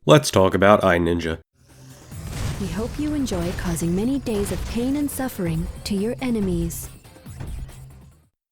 Let's talk about iNinja. We hope you enjoy causing many days of pain and suffering to your enemies.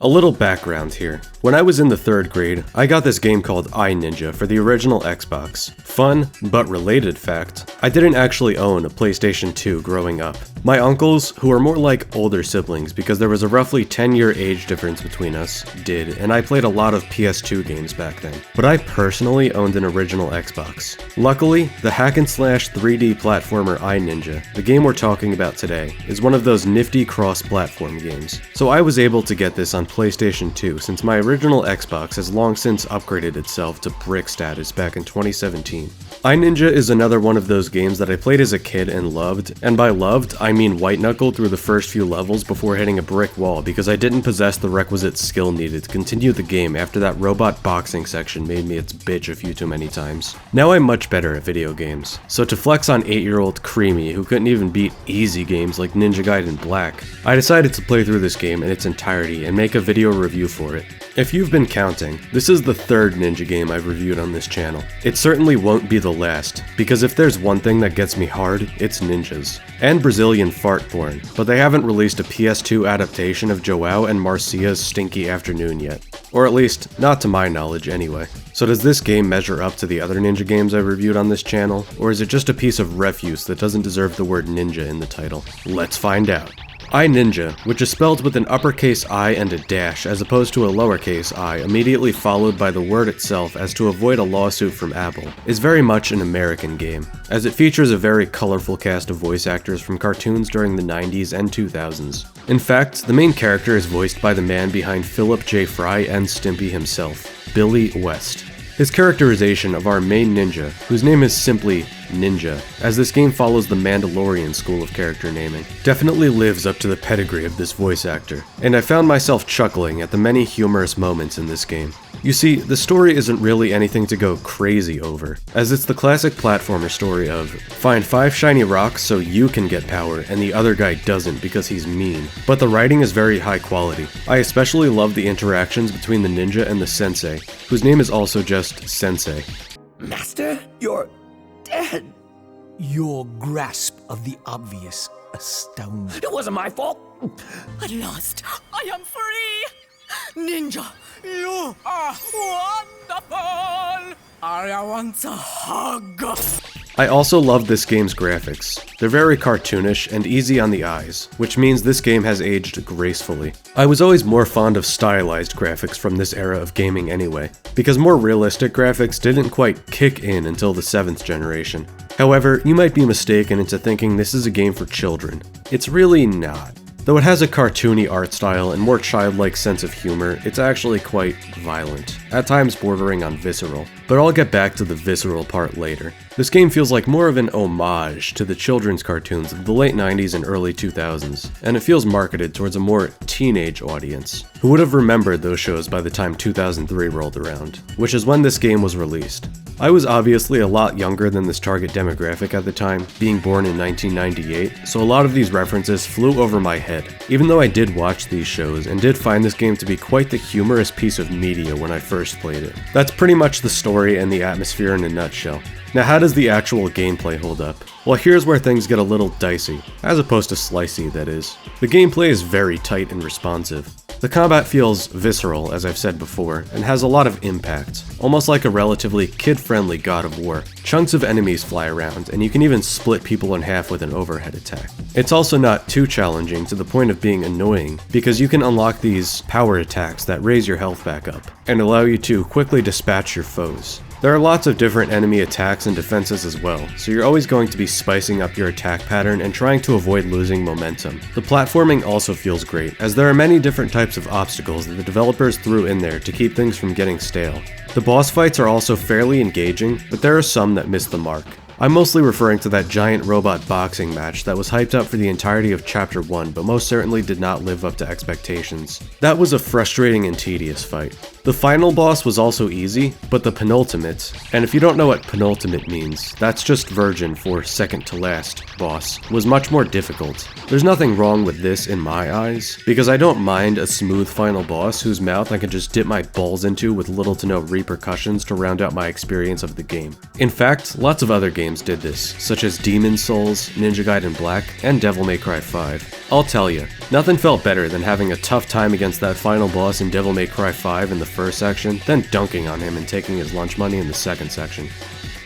A little background here. When I was in the 3rd grade, I got this game called iNinja for the original Xbox. Fun, but related fact, I didn't actually own a PlayStation 2 growing up. My uncles, who are more like older siblings because there was a roughly 10-year age difference between us, did, and I played a lot of PS2 games back then. But I personally owned an original Xbox. Luckily, the hack-and-slash 3D platformer iNinja, the game we're talking about today, is one of those nifty cross-platform games. So I was able to get this on PlayStation 2 since my original Xbox has long since upgraded itself to brick status back in 2017. iNinja is another one of those games that I played as a kid and loved, and by loved, I mean white-knuckled through the first few levels before hitting a brick wall because I didn't possess the requisite skill needed to continue the game after that robot boxing section made me its bitch a few too many times. Now I'm much better at video games, so to flex on 8-year-old Creamy who couldn't even beat easy games like Ninja Gaiden Black, I decided to play through this game in its entirety and make a video review for it. If you've been counting, this is the 3rd Ninja game I've reviewed on this channel. It certainly won't be the last, because if there's one thing that gets me hard, it's ninjas. And Brazilian fart porn, but they haven't released a PS2 adaptation of João and Marcia's Stinky Afternoon yet. Or at least, not to my knowledge anyway. So does this game measure up to the other ninja games I've reviewed on this channel, or is it just a piece of refuse that doesn't deserve the word ninja in the title? Let's find out. iNinja, which is spelled with an uppercase I and a dash as opposed to a lowercase I immediately followed by the word itself as to avoid a lawsuit from Apple, is very much an American game, as it features a very colorful cast of voice actors from cartoons during the 90s and 2000s. In fact, the main character is voiced by the man behind Philip J. Fry and Stimpy himself, Billy West. His characterization of our main ninja, whose name is simply Ninja, as this game follows the Mandalorian school of character naming, definitely lives up to the pedigree of this voice actor, and I found myself chuckling at the many humorous moments in this game. You see, the story isn't really anything to go crazy over, as it's the classic platformer story of, find 5 shiny rocks so you can get power and the other guy doesn't because he's mean. But the writing is very high quality. I especially love the interactions between the ninja and the sensei, whose name is also just Sensei. Master, you're dead. Your grasp of the obvious astounds. It wasn't my fault. At last, I am free! Ninja, you are wonderful! I want a hug! I also love this game's graphics. They're very cartoonish and easy on the eyes, which means this game has aged gracefully. I was always more fond of stylized graphics from this era of gaming anyway, because more realistic graphics didn't quite kick in until the 7th generation. However, you might be mistaken into thinking this is a game for children. It's really not. Though it has a cartoony art style and more childlike sense of humor, it's actually quite violent, at times bordering on visceral. But I'll get back to the visceral part later. This game feels like more of an homage to the children's cartoons of the late 90s and early 2000s, and it feels marketed towards a more teenage audience, who would have remembered those shows by the time 2003 rolled around, which is when this game was released. I was obviously a lot younger than this target demographic at the time, being born in 1998, so a lot of these references flew over my head, even though I did watch these shows and did find this game to be quite the humorous piece of media when I first played it. That's pretty much the story and the atmosphere in a nutshell. Now, how does the actual gameplay hold up? Well, here's where things get a little dicey, as opposed to slicey, that is. The gameplay is very tight and responsive. The combat feels visceral, as I've said before, and has a lot of impact, almost like a relatively kid-friendly God of War. Chunks of enemies fly around, and you can even split people in half with an overhead attack. It's also not too challenging to the point of being annoying, because you can unlock these power attacks that raise your health back up, and allow you to quickly dispatch your foes. There are lots of different enemy attacks and defenses as well, so you're always going to be spicing up your attack pattern and trying to avoid losing momentum. The platforming also feels great, as there are many different types of obstacles that the developers threw in there to keep things from getting stale. The boss fights are also fairly engaging, but there are some that miss the mark. I'm mostly referring to that giant robot boxing match that was hyped up for the entirety of Chapter 1, but most certainly did not live up to expectations. That was a frustrating and tedious fight. The final boss was also easy, but the penultimate, and if you don't know what penultimate means, that's just virgin for second to last boss, was much more difficult. There's nothing wrong with this in my eyes, because I don't mind a smooth final boss whose mouth I can just dip my balls into with little to no repercussions to round out my experience of the game. In fact, lots of other games did this, such as Demon's Souls, Ninja Gaiden Black, and Devil May Cry 5. I'll tell you, nothing felt better than having a tough time against that final boss in Devil May Cry 5 in the first section, then dunking on him and taking his lunch money in the second section.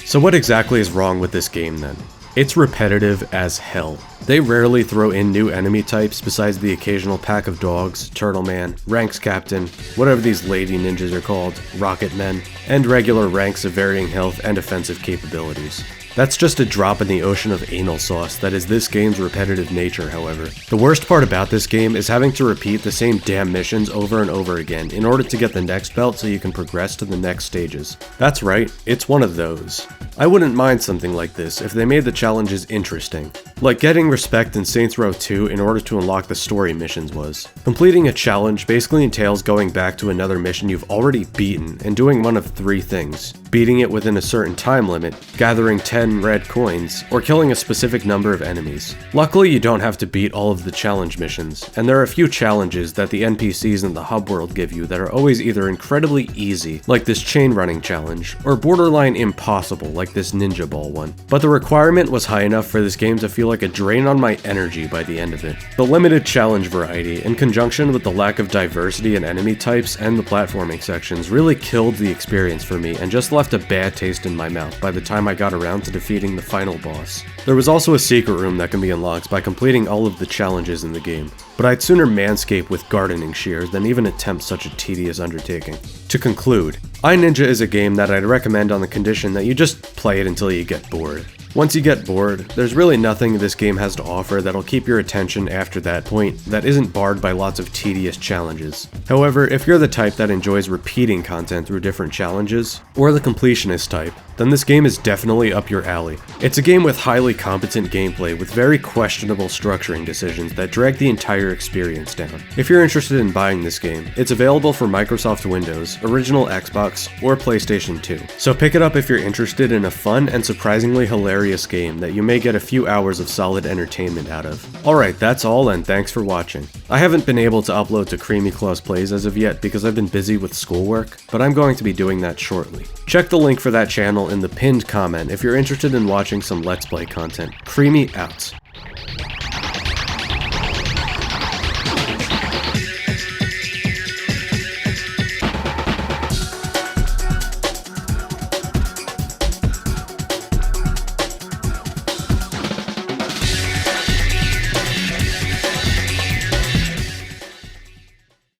So what exactly is wrong with this game then? It's repetitive as hell. They rarely throw in new enemy types besides the occasional pack of dogs, Turtle Man, Ranks Captain, whatever these lady ninjas are called, Rocket Men, and regular ranks of varying health and offensive capabilities. That's just a drop in the ocean of anal sauce that is this game's repetitive nature, however. The worst part about this game is having to repeat the same damn missions over and over again in order to get the next belt so you can progress to the next stages. That's right, it's one of those. I wouldn't mind something like this if they made the challenges interesting. Like getting respect in Saints Row 2 in order to unlock the story missions was. Completing a challenge basically entails going back to another mission you've already beaten and doing one of three things: beating it within a certain time limit, gathering 10 red coins, or killing a specific number of enemies. Luckily, you don't have to beat all of the challenge missions, and there are a few challenges that the NPCs in the hub world give you that are always either incredibly easy, like this chain running challenge, or borderline impossible, like this ninja ball one. But the requirement was high enough for this game to feel like a drain on my energy by the end of it. The limited challenge variety, in conjunction with the lack of diversity in enemy types and the platforming sections, really killed the experience for me and just left a bad taste in my mouth by the time I got around to defeating the final boss. There was also a secret room that can be unlocked by completing all of the challenges in the game, but I'd sooner manscape with gardening shears than even attempt such a tedious undertaking. To conclude, iNinja is a game that I'd recommend on the condition that you just play it until you get bored. Once you get bored, there's really nothing this game has to offer that'll keep your attention after that point that isn't barred by lots of tedious challenges. However, if you're the type that enjoys repeating content through different challenges, or the completionist type, then this game is definitely up your alley. It's a game with highly competent gameplay with very questionable structuring decisions that drag the entire experience down. If you're interested in buying this game, it's available for Microsoft Windows, original Xbox, or PlayStation 2. So pick it up if you're interested in a fun and surprisingly hilarious game that you may get a few hours of solid entertainment out of. Alright, that's all, and thanks for watching. I haven't been able to upload to CreamyClaws Plays as of yet because I've been busy with schoolwork, but I'm going to be doing that shortly. Check the link for that channel in the pinned comment if you're interested in watching some Let's Play content. Creamy out.